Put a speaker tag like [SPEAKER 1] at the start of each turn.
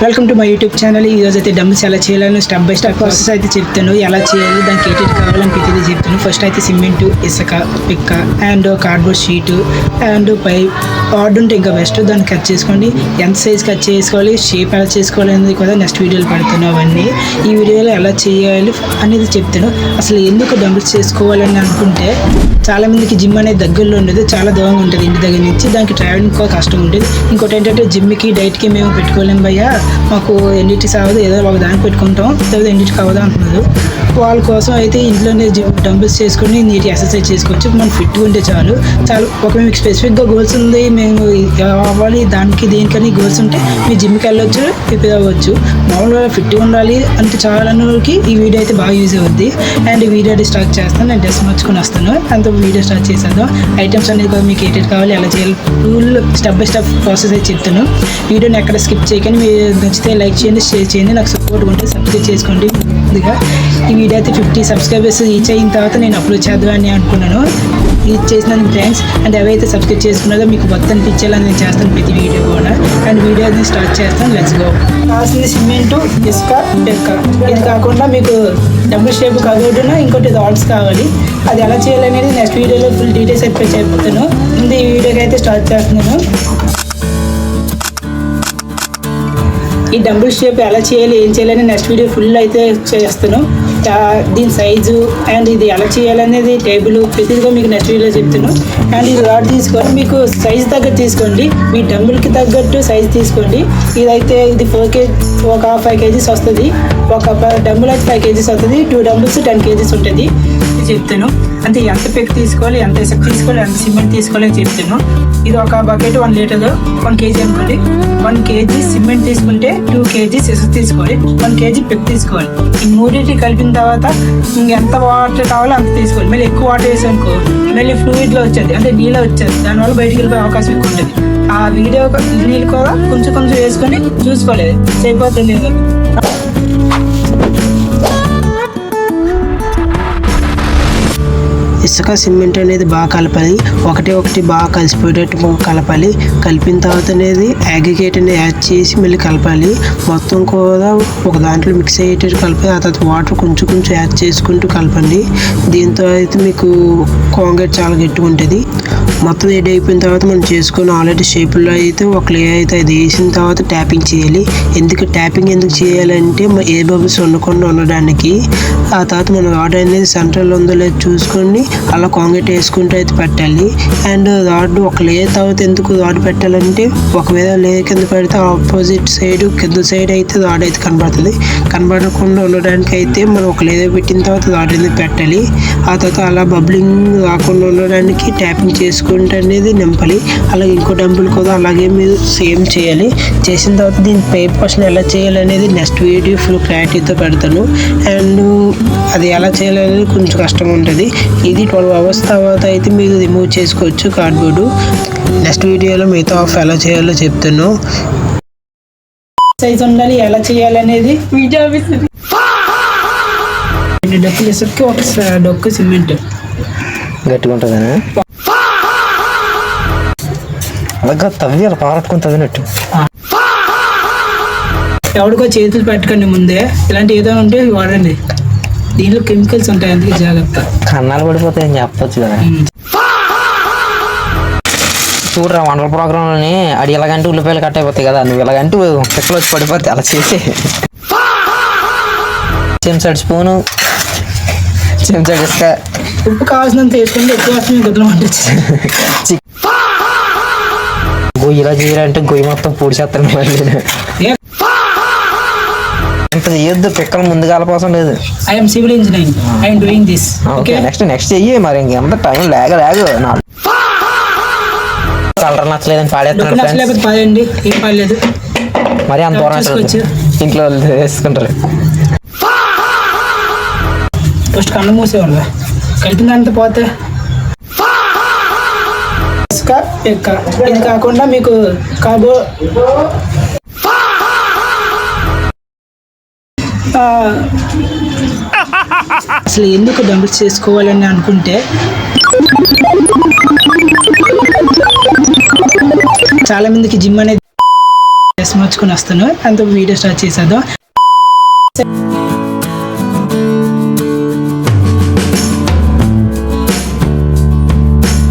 [SPEAKER 1] Welcome to my YouTube channel. ఈరోజు అయితే dumbbells ఎలా చేయాలని స్టెప్ బై స్టెప్ ప్రాసెస్ అయితే చెప్తాను. ఎలా చేయాలి, దానికి ఏటేటి కావాలని ప్రతిదీ చెప్తాను. ఫస్ట్ అయితే సిమెంట్, ఇసుక, పిక్క and cardboard sheet and pipe ఆర్డ్ ఉంటే ఇంకా బెస్ట్. దాన్ని కట్ చేసుకోండి. ఎంత సైజ్ కట్ చేసుకోవాలి, షేప్ ఎలా చేసుకోవాలి అనేది కూడా నెక్స్ట్ వీడియోలో పెడతాను. అవన్నీ ఈ వీడియోలో ఎలా చేయాలి అనేది చెప్తాను. అసలు ఎందుకు డంబుల్స్ చేసుకోవాలని అనుకుంటే చాలామందికి జిమ్ అనేది దగ్గరలో ఉండదు, చాలా దూరంగా ఉంటుంది ఇంటి దగ్గర నుంచి. దానికి ట్రావెలింగ్ కూడా కష్టం ఉంటుంది. ఇంకోటి ఏంటంటే జిమ్కి డైట్కి మేము పెట్టుకోలేము భయ్యా, మాకు ఎన్నిటి సాగదు, ఏదో ఒక దానికి పెట్టుకుంటాం, లేదా ఎన్నిటి కావదు అంటున్నారు. వాళ్ళ కోసం అయితే ఇంట్లోనే డంబుల్స్ చేసుకొని నీట్ ఎక్సర్సైజ్ చేసుకోవచ్చు. మనం ఫిట్గా ఉంటే చాలు. ఒక మీకు స్పెసిఫిక్గా గోల్స్ ఉంది, మేము అవ్వాలి దానికి దేనికని గోల్స్ ఉంటే మీ జిమ్కి వెళ్ళొచ్చు, ప్రిపేర్ అవ్వచ్చు. మామూలుగా ఫిట్గా ఉండాలి అంటే చాలాకి ఈ వీడియో అయితే బాగా యూజ్ అవుద్ది. అండ్ ఈ వీడియో అయితే స్టార్ట్ చేస్తాను. నేను డ్రెస్ మార్చుకొని వస్తాను, అంత వీడియో స్టార్ట్ చేసేద్దాం. ఐటమ్స్ అనేది కూడా మీకు ఏటేటి కావాలి, ఎలా చేయాలి, full step by step process అయితే చెప్తాను. వీడియోని ఎక్కడ స్కిప్ చేయకండి. మీరు నచ్చితే లైక్ చేయండి, షేర్ చేయండి, నాకు సపోర్ట్ ఉంటే సబ్స్క్రైబ్ చేసుకోండి. ముందుగా ఈ వీడియో అయితే 50 సబ్స్క్రైబర్స్ రీచ్ అయిన తర్వాత నేను అప్లోడ్ చేద్దామని అనుకున్నాను. రీచ్ చేసినందుకు థ్యాంక్స్. అండ్ ఎవరైతే సబ్స్క్రైబ్ చేసుకున్నారో మీకు వర్త్ అనిపించేలా నేను చేస్తాను ప్రతి వీడియో కూడా. అండ్ వీడియో అయితే స్టార్ట్ చేస్తాను. Let's go. కావాల్సింది సిమెంటు, ఇసుక, పిక్క. ఇది కాకుండా మీకు డబుల్ షేప్ కబోర్డును ఇంకోటి రాడ్స్ కావాలి. అది ఎలా చేయాలనేది నెక్స్ట్ వీడియోలో ఫుల్ డీటెయిల్స్ అయితే చెప్తాను. ముందు ఈ వీడియోకి అయితే స్టార్ట్ చేస్తున్నాను. ఈ డంబుల్ షేప్ ఎలా చేయాలి, ఏం చేయాలని నెక్స్ట్ వీడియో ఫుల్ అయితే చేస్తాను. దీని సైజు అండ్ ఇది ఎలా చేయాలనేది టేబుల్ ప్రతిదిగా మీకు నెక్స్ట్ వీడియోలో చెప్తాను. అండ్ ఇది రాడ్ తీసుకొని మీకు సైజ్ తగ్గట్టు తీసుకోండి, మీ డంబుల్కి తగ్గట్టు సైజ్ తీసుకోండి. ఇదైతే ఇది 4 kg, ఒక 5 kgs వస్తుంది. ఒక డంబుల్ అయితే 5 kgs వస్తుంది. 2 డంబుల్స్ 10 kgs ఉంటుంది. ఇది చెప్తాను. అంటే ఎంత పెక్ తీసుకోవాలి, ఎంత ఇసుక తీసుకోవాలి, ఎంత సిమెంట్ తీసుకోవాలి అని చెప్తాను. ఇది ఒక బకెట్ 1 లీటర్ 1 kg అనుకోండి. 1 kg సిమెంట్ తీసుకుంటే 2 kgs ఇసుక తీసుకోవాలి, 1 kg పెక్ తీసుకోవాలి. ఈ మూడింటి కలిపిన తర్వాత ఇంకెంత వాటర్ కావాలో అంత తీసుకోవాలి. మళ్ళీ ఎక్కువ వాటర్ వేసి అనుకో మళ్ళీ ఫ్లూయిడ్లో వచ్చేది, అంటే నీళ్ళ వచ్చేది, దానివల్ల బయటికి వెళ్ళిపోయే అవకాశం ఎక్కువ ఉంటుంది. ఆ వీడియో నీళ్ళు కూడా కొంచెం కొంచెం వేసుకొని చూసుకోలేదు, సరిపోతుంది. ఇసుక సిమెంట్ అనేది బాగా కలపాలి, ఒకటి బాగా కలిసిపోయేటట్టు కలపాలి. కలిపిన తర్వాత అనేది అగ్రిగేట్ అనేది యాడ్ చేసి మళ్ళీ కలపాలి. మొత్తం కూడా ఒక దాంట్లో మిక్స్ అయ్యేటట్టు కలపాలి. ఆ తర్వాత వాటర్ కొంచెం యాడ్ చేసుకుంటూ కలపండి. దీంతో అయితే మీకు కాంక్రీట్ చాలా గట్టిగా ఉంటుంది. మొత్తం రెడీ అయిపోయిన తర్వాత మనం చేసుకుని ఆల్రెడీ షేపుల్లో అయితే ఒక లేయర్ అయితే అది వేసిన తర్వాత ట్యాపింగ్ చేయాలి. ట్యాపింగ్ ఎందుకు చేయాలంటే ఏ బబుల్స్ ఉండకుండా ఉండడానికి. ఆ తర్వాత మనం రాడ్ అనేది సెంట్రల్ ఉందో లేదో చూసుకొని అలా కాంక్రీట్ వేసుకుంటూ అయితే పెట్టాలి. అండ్ రాడ్ ఒక లేయర్ తర్వాత ఎందుకు రాడ్ పెట్టాలంటే ఒకవేళ లేయర్ కింద పెడితే ఆపోజిట్ సైడ్ కింద సైడ్ అయితే రాడ్ అయితే కనబడుతుంది. కనబడకుండా ఉండడానికి అయితే మనం ఒక లేయర్ పెట్టిన తర్వాత రాడ్ అనేది పెట్టాలి. ఆ తర్వాత అలా బబ్లింగ్ రాకుండా ఉండడానికి ట్యాపింగ్ చేసుకుంటే అనేది నింపాలి. అలాగే ఇంకో డంబుల్ కూడా అలాగే మీరు సేమ్ చేయాలి. చేసిన తర్వాత దీని పైప్ క్వశ్చన్ ఎలా చేయాలి అనేది నెక్స్ట్ వీడియో ఫుల్ క్లారిటీతో పెడతాను. అండ్ అది ఎలా చేయాలనేది కొంచెం కష్టంగా ఉంటుంది. ఇది 12 hours తర్వాత అయితే మీరు రిమూవ్ చేసుకోవచ్చు కార్డ్బోర్డు. నెక్స్ట్ వీడియోలో మిగతా ఆఫ్ ఎలా చేయాలో చెప్తాను. సైజ్ ఉండాలి, ఎలా చేయాలి అనేది డొక్కు ఇసుక్కి ఒక డొక్కు సిమెంట్
[SPEAKER 2] గట్టిగా ఉంటుందనా, అలాగా తవ్వి అలా పారట్టుకుని తవ్వినట్టు.
[SPEAKER 1] ఎవరికో చేతులు పెట్టకండి ముందే, ఇలాంటి ఏదైనా ఉంటే వాడండి. దీనిలో కెమికల్స్ ఉంటాయి, అందుకే జాగ్రత్త.
[SPEAKER 2] కన్నాలు పడిపోతాయని చెప్పొచ్చు కదా. చూడరా వంటల ప్రోగ్రాంలోని అడి ఎలాగంటే ఉల్లిపాయలు కట్ అయిపోతాయి కదా, నువ్వు ఎలాగంటూ పిక్కలు వచ్చి పడిపోతే అలా చేసి చెంచాడు స్పూను, చెంచాడు ఇసుక,
[SPEAKER 1] ఉప్పు కావాల్సినంత వేసుకుంటే ఎక్కువ వస్తుంది. గొద్దులు పండించి
[SPEAKER 2] గొయ్యి ఇలా చేయాలంటే గొయ్యి మొత్తం పూడి చేస్తాను. ఇంత చేయొద్దు, పిక్కలు ముందు కలపవసం లేదు.
[SPEAKER 1] I'm civil engineering, I'm doing this.
[SPEAKER 2] Okay, next చెయ్యి. మరి ఇంకెంత టైం లేగ కలర్ నచ్చలేదని
[SPEAKER 1] పాడేస్తున్నాడు. పాడండి, ఏం పాడలేదు.
[SPEAKER 2] మరి అంత ఇంట్లో వేసుకుంటారు.
[SPEAKER 1] ఫస్ట్ కన్ను మూసేవాళ్ళు కలిపిందంత పోతే ఇసుక, పిక్క. ఇది కాకుండా మీకు అసలు ఎందుకు డంబుల్స్ చేసుకోవాలని అనుకుంటే చాలా మందికి జిమ్ అనేది డ్రెస్ మార్చుకొని వస్తాను అంత వీడియో స్టార్ట్ చేసేద్దాం.